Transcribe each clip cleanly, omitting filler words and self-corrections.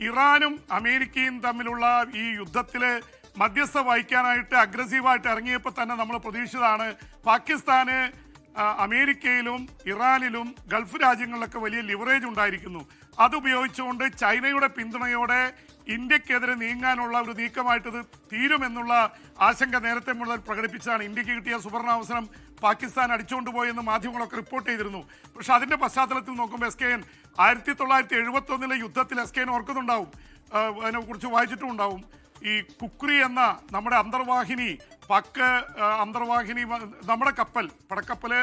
ഇറാനും അമേരിക്കയും തമ്മിലുള്ള ഈ യുദ്ധത്തില് മധ്യസ്ഥ വഹിക്കാനായിട്ട് അഗ്രസീവായിട്ട് ഇറങ്ങിയപ്പോൾ തന്നെ നമ്മൾ പ്രതീക്ഷിച്ചതാണ്. പാകിസ്ഥാന് അമേരിക്കയിലും ഇറാനിലും ഗൾഫ് രാജ്യങ്ങളിലൊക്കെ വലിയ ലിവറേജ് ഉണ്ടായിരിക്കുന്നു. അതുപയോഗിച്ചുകൊണ്ട് ചൈനയുടെ പിന്തുണയോടെ ഇന്ത്യക്കെതിരെ നീങ്ങാനുള്ള ഒരു നീക്കമായിട്ട് ഇത് തീരുമെന്നുള്ള ആശങ്ക നേരത്തെ മുതൽ പ്രകടിപ്പിച്ചതാണ്. ഇന്ത്യക്ക് കിട്ടിയ സുവർണാവസരം പാകിസ്ഥാൻ അടിച്ചുകൊണ്ടുപോയെന്ന് മാധ്യമങ്ങളൊക്കെ റിപ്പോർട്ട് ചെയ്തിരുന്നു. പക്ഷെ അതിന്റെ പശ്ചാത്തലത്തിൽ നോക്കുമ്പോൾ SKN 1971 യുദ്ധത്തിൽ SKN ഓർക്കുന്നുണ്ടാവും, അതിനെക്കുറിച്ച് വായിച്ചിട്ടും ഉണ്ടാവും. ഈ കുക്രി എന്ന നമ്മുടെ അന്തർവാഹിനി പാക് അന്തർവാഹിനി നമ്മുടെ കപ്പൽ പടക്കപ്പല്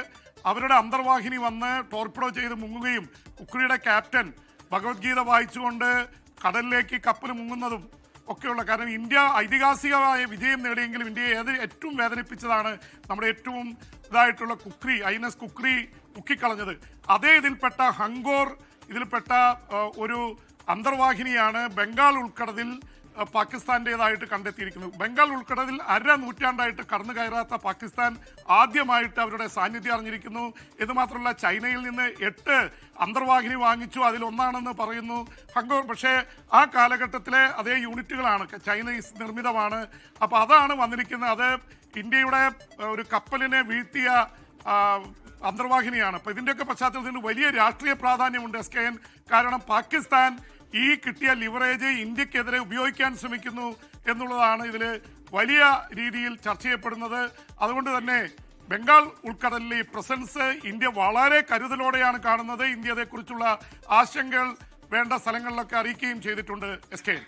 അവരുടെ അന്തർവാഹിനി വന്ന് ടോർപിഡോ ചെയ്ത് മുങ്ങുകയും കുക്രിയുടെ ക്യാപ്റ്റൻ ഭഗവത്ഗീത വായിച്ചുകൊണ്ട് കടലിലേക്ക് കപ്പൽ മുങ്ങുന്നതും ഒക്കെയുള്ള. കാരണം ഇന്ത്യ ഐതിഹാസികമായ വിജയം നേടിയെങ്കിലും ഇന്ത്യയെ ഏറ്റവും വേദനിപ്പിച്ചതാണ് നമ്മുടെ ഏറ്റവും ഇതായിട്ടുള്ള കുക്രി, INS കുക്രി മുക്കിക്കളഞ്ഞത്. അതേ ഇതിൽപ്പെട്ട ഹങ്കോർ ഇതിൽപ്പെട്ട ഒരു അന്തർവാഹിനിയാണ് ബംഗാൾ ഉൾക്കടലിൽ പാകിസ്ഥാന്റേതായിട്ട് കണ്ടെത്തിയിരിക്കുന്നത്. ബംഗാൾ ഉൾക്കടലിൽ 1/2 നൂറ്റാണ്ടായിട്ട് കടന്നു കയറാത്ത പാകിസ്ഥാൻ ആദ്യമായിട്ട് അവരുടെ സാന്നിധ്യം അറിഞ്ഞിരിക്കുന്നു. ഇത് മാത്രമല്ല, ചൈനയിൽ നിന്ന് 8 അന്തർവാഹിനി വാങ്ങിച്ചു, അതിലൊന്നാണെന്ന് പറയുന്നു ഹങ്കോർ. പക്ഷേ ആ കാലഘട്ടത്തിലെ അതേ യൂണിറ്റുകളാണ്, ചൈനീസ് നിർമ്മിതമാണ്. അപ്പോൾ അതാണ് വന്നിരിക്കുന്നത്. അത് ഇന്ത്യയുടെ ഒരു കപ്പലിനെ വീഴ്ത്തിയ അന്തർവാഹിനിയാണ്. അപ്പോൾ ഇതിൻ്റെയൊക്കെ പശ്ചാത്തലത്തിൽ വലിയ രാഷ്ട്രീയ പ്രാധാന്യമുണ്ട് SKN. കാരണം പാകിസ്ഥാൻ ഈ കിട്ടിയ ലിവറേജ് ഇന്ത്യക്കെതിരെ ഉപയോഗിക്കാൻ ശ്രമിക്കുന്നു എന്നുള്ളതാണ് ഇതിൽ വലിയ രീതിയിൽ ചർച്ച ചെയ്യപ്പെടുന്നത്. അതുകൊണ്ട് തന്നെ ബംഗാൾ ഉൾക്കടലിലെ ഈ പ്രസൻസ് ഇന്ത്യ വളരെ കരുതലോടെയാണ് കാണുന്നത്. ഇന്ത്യ അതേക്കുറിച്ചുള്ള ആശങ്കകൾ വേണ്ട സ്ഥലങ്ങളിലൊക്കെ അറിയിക്കുകയും ചെയ്തിട്ടുണ്ട് SKN.